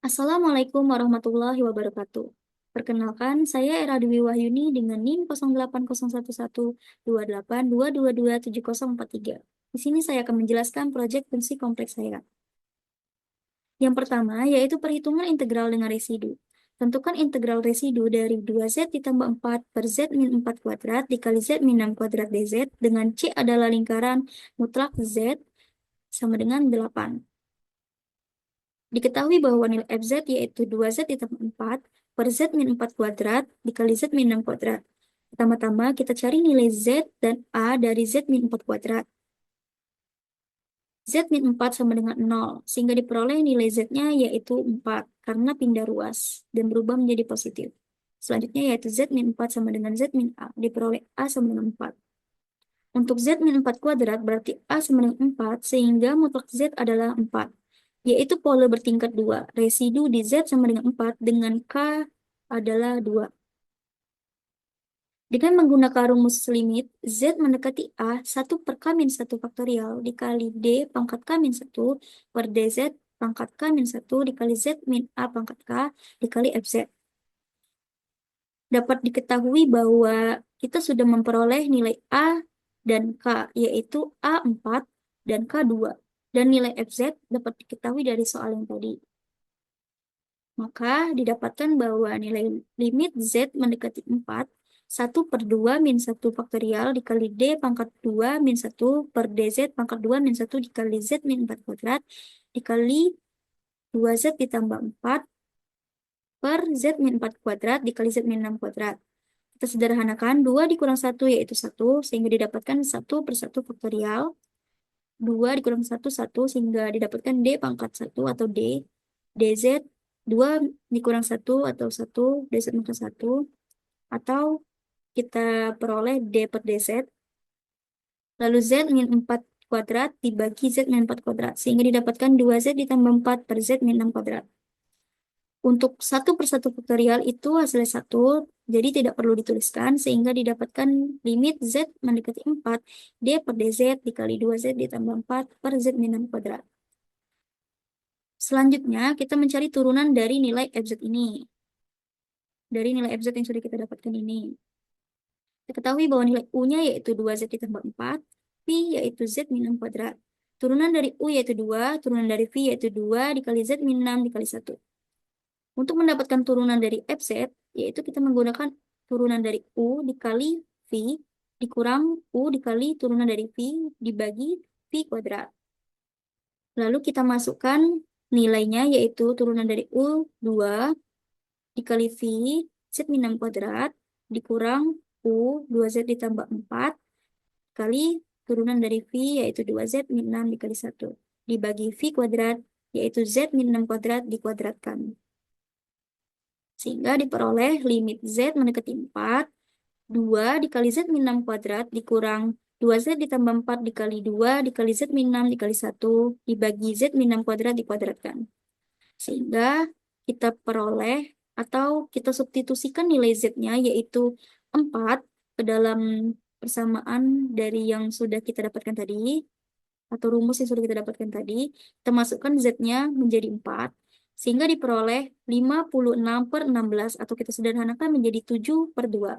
Assalamualaikum warahmatullahi wabarakatuh. Perkenalkan, saya Era Dwi Wahyuni dengan NIM 08011282227043. Di sini saya akan menjelaskan proyek fungsi kompleks saya. Yang pertama, yaitu perhitungan integral dengan residu. Tentukan integral residu dari 2Z ditambah 4 per Z min 4 kuadrat dikali Z min 6 kuadrat dz dengan C adalah lingkaran mutlak Z sama dengan 8. Diketahui bahwa nilai FZ yaitu 2Z ditambah 4 per Z min 4 kuadrat dikali Z min 6 kuadrat. Pertama-tama kita cari nilai Z dan A dari Z min 4 kuadrat. Z min 4 sama dengan 0, sehingga diperoleh nilai Z-nya yaitu 4 karena pindah ruas dan berubah menjadi positif. Selanjutnya yaitu Z min 4 sama dengan Z min A, diperoleh A sama dengan 4. Untuk Z min 4 kuadrat berarti A sama dengan 4, sehingga mutlak Z adalah 4, yaitu pola bertingkat 2. Residu di Z sama dengan 4 dengan K adalah 2. Dengan menggunakan rumus limit, Z mendekati A 1 per K min 1 faktorial dikali D pangkat K min 1 per DZ pangkat K min 1 dikali Z min A pangkat K dikali FZ. Dapat diketahui bahwa kita sudah memperoleh nilai A dan K, yaitu A4 dan K2. Dan nilai FZ dapat diketahui dari soal yang tadi. Maka didapatkan bahwa nilai limit Z mendekati 4, 1 per 2 min 1 faktorial dikali D pangkat 2 min 1 per DZ pangkat 2 min 1 dikali Z min 4 kuadrat dikali 2Z ditambah 4 per Z min 4 kuadrat dikali Z min 6 kuadrat. Kita sederhanakan, 2 dikurang 1 yaitu 1, sehingga didapatkan 1 per 1 faktorial. 2 dikurang 1, 1, sehingga didapatkan D pangkat 1 atau D. DZ, 2 dikurang 1 atau 1, DZ pangkat 1. Atau kita peroleh D per DZ. Lalu Z min 4 kuadrat dibagi Z min 4 kuadrat, sehingga didapatkan 2Z ditambah 4 per Z min 6 kuadrat. Untuk 1 per 1 faktorial itu hasilnya 1, jadi tidak perlu dituliskan, sehingga didapatkan limit Z mendekati 4, D per DZ dikali 2Z ditambah 4 per Z min 6 kuadrat. Selanjutnya, kita mencari turunan dari nilai FZ ini. Dari nilai FZ yang sudah kita dapatkan ini. Kita ketahui bahwa nilai U-nya yaitu 2Z ditambah 4, P yaitu Z min 6 kuadrat. Turunan dari U yaitu 2, turunan dari V yaitu 2 dikali Z min 6 dikali 1. Untuk mendapatkan turunan dari FZ, yaitu kita menggunakan turunan dari U dikali V, dikurang U dikali turunan dari V, dibagi V kuadrat. Lalu kita masukkan nilainya, yaitu turunan dari U 2 dikali V, Z min 6 kuadrat, dikurang U 2Z ditambah 4, kali turunan dari V, yaitu 2Z min 6 dikali 1, dibagi V kuadrat, yaitu Z min 6 kuadrat dikuadratkan. Sehingga diperoleh limit Z mendekati 4, 2 dikali Z min 6 kuadrat dikurang 2Z ditambah 4 dikali 2 dikali Z min 6 dikali 1 dibagi Z min 6 kuadrat dikuadratkan. Sehingga kita peroleh atau kita substitusikan nilai Z-nya yaitu 4 ke dalam persamaan dari yang sudah kita dapatkan tadi, atau rumus yang sudah kita dapatkan tadi, kita masukkan Z-nya menjadi 4, sehingga diperoleh 56 per 16, atau kita sederhanakan menjadi 7 per 2.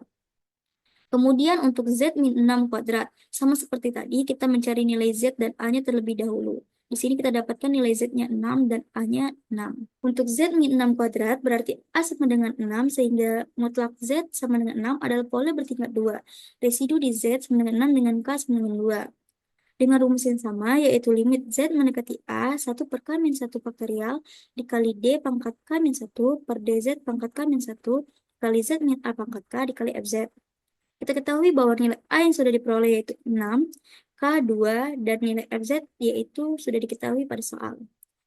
Kemudian untuk Z min 6 kuadrat, sama seperti tadi, kita mencari nilai Z dan A-nya terlebih dahulu. Di sini kita dapatkan nilai Z-nya 6 dan A-nya 6. Untuk Z min 6 kuadrat berarti A sama dengan 6, sehingga mutlak Z sama dengan 6 adalah pola bertingkat 2. Residu di Z sama dengan 6 dengan K sama dengan 2. Dengan rumus yang sama, yaitu limit Z mendekati A 1 per K min 1 faktorial dikali D pangkat K min 1 per DZ pangkat K min 1 dikali Z min A pangkat K dikali FZ. Kita ketahui bahwa nilai A yang sudah diperoleh yaitu 6, K2, dan nilai FZ yaitu sudah diketahui pada soal.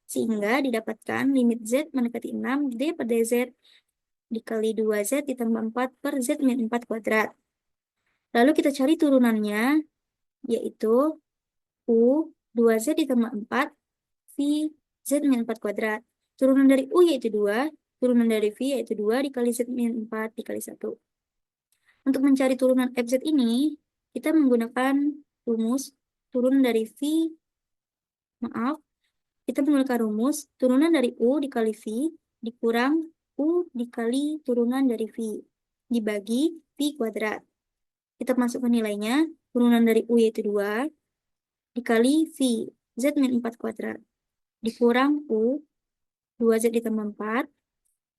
Sehingga didapatkan limit Z mendekati 6, D per DZ dikali 2Z ditambah 4 per Z min 4 kuadrat. Lalu kita cari turunannya, yaitu U 2Z ditambah 4, V Z min 4 kuadrat. Turunan dari U yaitu 2, turunan dari V yaitu 2 dikali Z min 4 dikali 1. Untuk mencari turunan FZ ini, kita menggunakan rumus turunan dari V, maaf, kita menggunakan rumus turunan dari U dikali V dikurang U dikali turunan dari V dibagi V kuadrat. Kita masukkan nilainya, turunan dari U yaitu 2 dikali V Z min 4 kuadrat dikurang U 2Z ditambah 4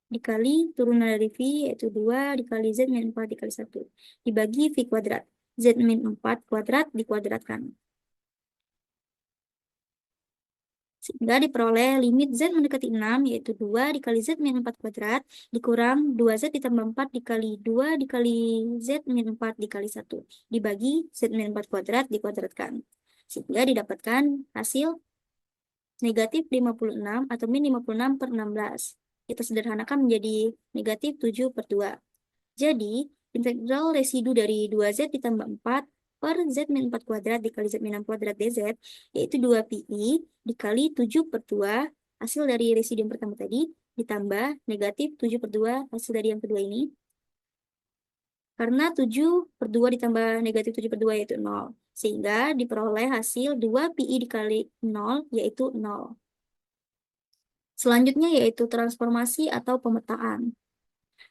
dikali turunan dari V yaitu 2 dikali Z min 4 dikali 1 dibagi V kuadrat. Z min 4 kuadrat dikuadratkan. Sehingga diperoleh limit Z mendekati 6 yaitu 2 dikali Z min 4 kuadrat dikurang 2Z ditambah 4 dikali 2 dikali Z min 4 dikali 1 dibagi Z min 4 kuadrat dikuadratkan. Sehingga didapatkan hasil negatif 56 atau min 56 per 16. Kita sederhanakan menjadi negatif 7 per 2. Jadi, integral residu dari 2Z ditambah 4 per Z min 4 kuadrat dikali Z min 6 kuadrat dz, yaitu 2pi dikali 7 per 2, hasil dari residu yang pertama tadi, ditambah negatif 7 per 2, hasil dari yang kedua ini. Karena 7 per 2 ditambah negatif 7 per 2 yaitu 0. Sehingga diperoleh hasil 2pi dikali 0 yaitu 0. Selanjutnya yaitu transformasi atau pemetaan.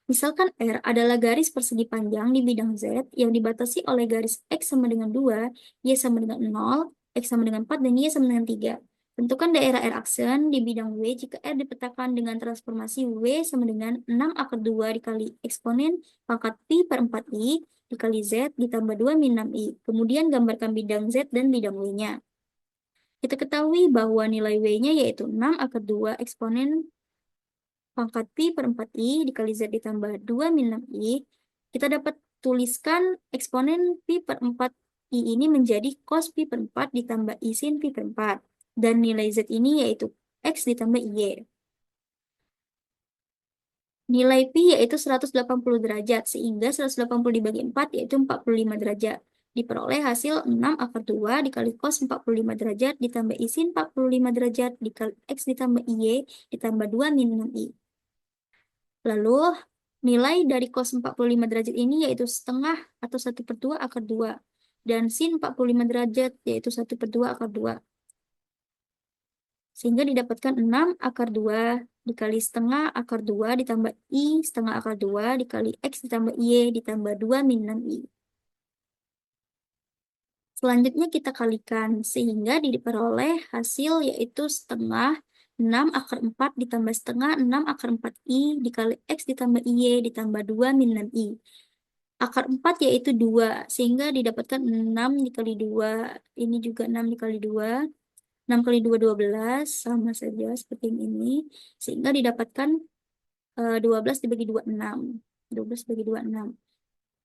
Misalkan R adalah garis persegi panjang di bidang Z yang dibatasi oleh garis X sama dengan 2, Y sama dengan 0, X sama dengan 4, dan Y sama dengan 3. Tentukan daerah R aksen di bidang W jika R dipetakan dengan transformasi W sama dengan 6 akar 2 dikali eksponen pangkat pi per 4i dikali Z ditambah 2 min 6i. Kemudian gambarkan bidang Z dan bidang W-nya. Kita ketahui bahwa nilai W-nya yaitu 6 akar 2 eksponen pangkat pi per 4i dikali Z ditambah 2 min 6i. Kita dapat tuliskan eksponen pi per 4i ini menjadi cos pi per 4 ditambah i sin pi per 4. Dan nilai Z ini yaitu X ditambah Y. Nilai pi yaitu 180 derajat, sehingga 180 dibagi 4 yaitu 45 derajat. Diperoleh hasil 6 akar 2 dikali cos 45 derajat ditambah i sin 45 derajat dikali X ditambah Y ditambah 2 min 6i. Lalu nilai dari cos 45 derajat ini yaitu setengah atau 1 per 2 akar 2. Dan sin 45 derajat yaitu 1 per 2 akar 2. Sehingga didapatkan 6 akar 2 dikali setengah akar 2 ditambah I setengah akar 2 dikali X ditambah Y ditambah 2 min 6I. Selanjutnya kita kalikan sehingga diperoleh hasil yaitu setengah 6 akar 4 ditambah setengah 6 akar 4i dikali X ditambah Y ditambah 2 min 6i. Akar 4 yaitu 2, sehingga didapatkan 6 dikali 2, ini juga 6 dikali 2. 6 kali 2, 12, sama saja seperti ini. Sehingga didapatkan 12 dibagi 2, 6. 12 dibagi 2, 6.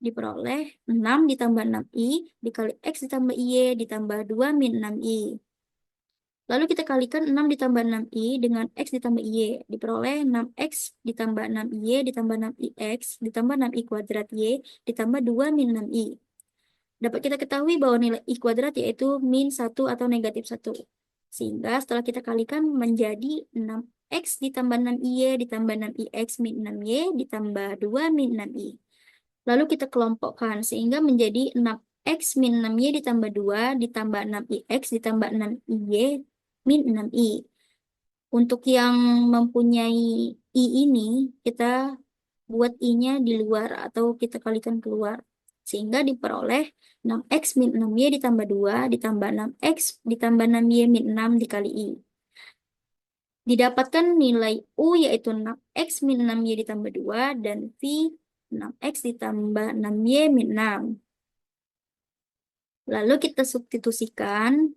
Diperoleh 6 ditambah 6i dikali X ditambah Y ditambah 2 min 6i. Lalu kita kalikan 6 ditambah 6i dengan X ditambah Y. Diperoleh 6X ditambah 6Y ditambah 6IX ditambah 6i kuadrat Y ditambah 2 min 6i. Dapat kita ketahui bahwa nilai I kuadrat yaitu min 1 atau negatif 1. Sehingga setelah kita kalikan menjadi 6X ditambah 6Y ditambah 6IX min 6Y ditambah 2 min 6I. Lalu kita kelompokkan sehingga menjadi 6X min 6Y ditambah 2 ditambah 6IX ditambah 6Y min 6I. Untuk yang mempunyai I ini, kita buat I-nya di luar atau kita kalikan keluar. Sehingga diperoleh 6X min 6Y ditambah 2 ditambah 6X ditambah 6Y min 6 dikali I. Didapatkan nilai U yaitu 6X min 6Y ditambah 2 dan V 6X ditambah 6Y min 6. Lalu kita substitusikan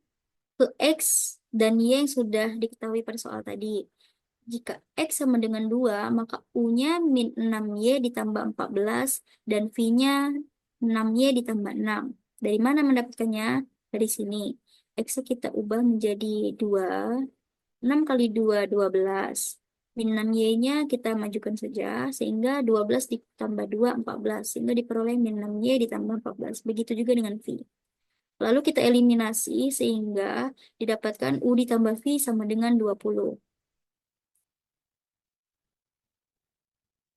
ke X dan Y yang sudah diketahui pada soal tadi. Jika X sama dengan 2, maka U-nya min 6Y ditambah 14 dan V-nya 6Y ditambah 6. Dari mana mendapatkannya? Dari sini. X kita ubah menjadi 2. 6 kali 2, 12. Min 6Y-nya kita majukan saja, sehingga 12 ditambah 2, 14. Sehingga diperoleh min 6Y ditambah 14. Begitu juga dengan V. Lalu kita eliminasi, sehingga didapatkan U ditambah V sama dengan 20.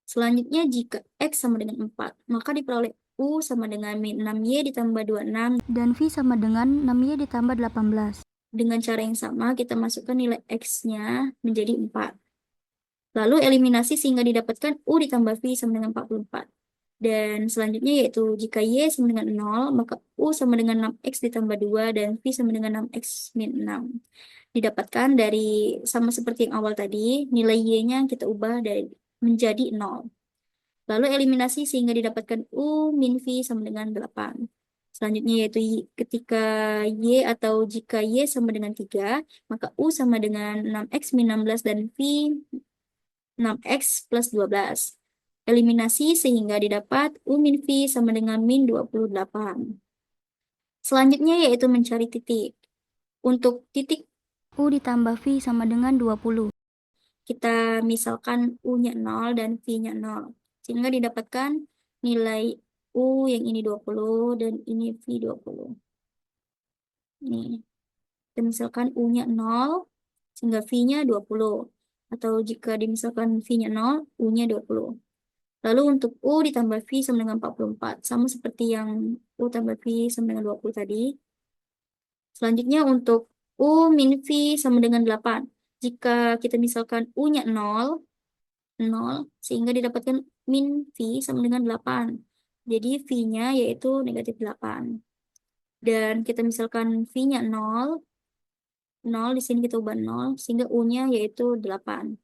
Selanjutnya, jika X sama dengan 4, maka diperoleh U sama dengan min 6Y ditambah 26 dan V sama dengan 6Y ditambah 18. Dengan cara yang sama, kita masukkan nilai X-nya menjadi 4. Lalu eliminasi sehingga didapatkan U ditambah V sama dengan 44. Dan selanjutnya yaitu jika Y sama dengan 0, maka U sama dengan 6X ditambah 2 dan V sama dengan 6X min 6. Didapatkan dari sama seperti yang awal tadi, nilai Y-nya kita ubah dari menjadi 0. Lalu eliminasi sehingga didapatkan U min V sama dengan 8. Selanjutnya yaitu ketika Y atau jika Y sama dengan 3, maka U sama dengan 6X min 16 dan V 6X plus 12. Eliminasi sehingga didapat U min V sama dengan min 28. Selanjutnya yaitu mencari titik. Untuk titik U ditambah V sama dengan 20. Kita misalkan U-nya 0 dan V-nya 0. Sehingga didapatkan nilai U yang ini 20 dan ini V 20. Nih, kita misalkan U-nya 0 sehingga V-nya 20. Atau jika dimisalkan V-nya 0, U-nya 20. Lalu untuk U ditambah V sama dengan 44. Sama seperti yang U tambah V sama dengan 20 tadi. Selanjutnya untuk U min V sama dengan 8. Jika kita misalkan U-nya 0, 0, sehingga didapatkan min V sama dengan 8. Jadi V-nya yaitu negatif 8. Dan kita misalkan V-nya 0, 0 di sini kita ubah 0, sehingga U-nya yaitu 8.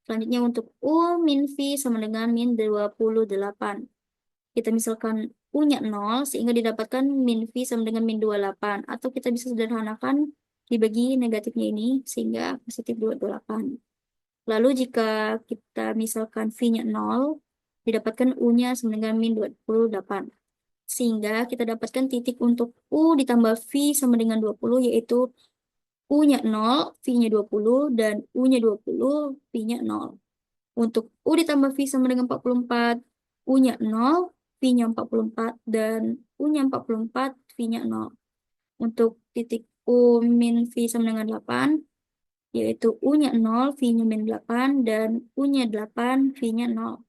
Selanjutnya untuk U min V sama dengan min 28. Kita misalkan U-nya 0, sehingga didapatkan min V sama dengan min 28. Atau kita bisa sederhanakan dibagi negatifnya ini, sehingga positif 28. Lalu jika kita misalkan V-nya 0, didapatkan U-nya sama dengan min 28. Sehingga kita dapatkan titik untuk U ditambah V sama dengan 20, yaitu U-nya 0, V-nya 20, dan U-nya 20, V-nya 0. Untuk U ditambah V sama dengan 44, U-nya 0, V-nya 44, dan U-nya 44, V-nya 0. Untuk titik U min V sama dengan 8, yaitu U-nya 0, V-nya min 8, dan U-nya 8, V-nya 0.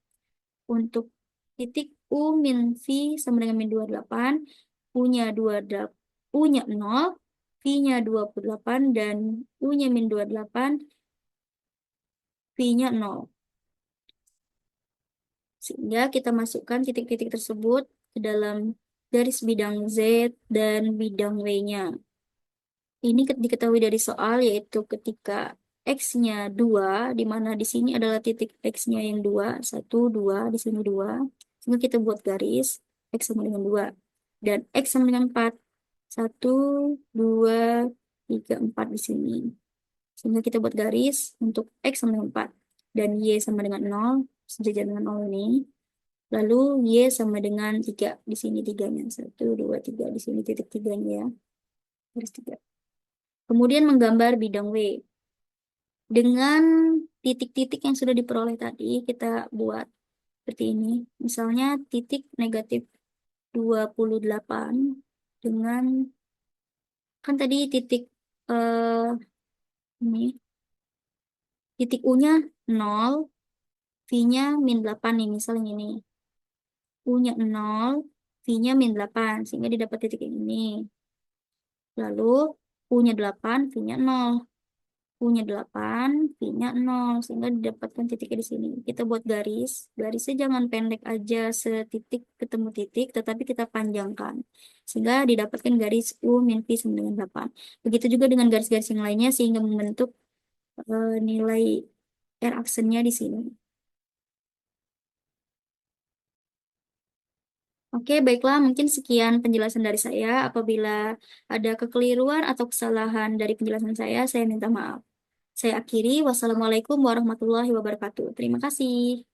Untuk titik U min V sama dengan min 28, U-nya 28, U-nya 0, V-nya 28, dan U-nya min 28, V-nya 0. Sehingga kita masukkan titik-titik tersebut ke dalam garis bidang Z dan bidang W-nya. Ini diketahui dari soal, yaitu ketika X-nya 2, di mana di sini adalah titik X-nya yang 2, 1, 2, di sini 2. Sehingga kita buat garis, X sama dengan 2. Dan X sama dengan 4, 1, 2, 3, 4 di sini. Sehingga kita buat garis untuk X sama dengan 4. Dan Y sama dengan 0, sejajar dengan 0 ini. Lalu Y sama dengan 3, di sini 3-nya. 1, 2, 3, di sini titik 3-nya ya. Garis 3. Kemudian menggambar bidang W. Dengan titik-titik yang sudah diperoleh tadi, kita buat seperti ini. Misalnya titik negatif 28 dengan, kan tadi titik ini, titik U-nya 0, V-nya min 8 nih, misalnya ini. U-nya 0, V-nya min 8, sehingga didapat titik ini. Lalu U-nya 8, V-nya 0. U-nya 8, V-nya 0, sehingga didapatkan titiknya di sini. Kita buat garis. Garisnya jangan pendek aja setitik ketemu titik, tetapi kita panjangkan. Sehingga didapatkan garis U min V sama dengan 8. Begitu juga dengan garis-garis yang lainnya, sehingga membentuk nilai R aksennya di sini. Oke, baiklah. Mungkin sekian penjelasan dari saya. Apabila ada kekeliruan atau kesalahan dari penjelasan saya minta maaf. Saya akhiri. Wassalamualaikum warahmatullahi wabarakatuh. Terima kasih.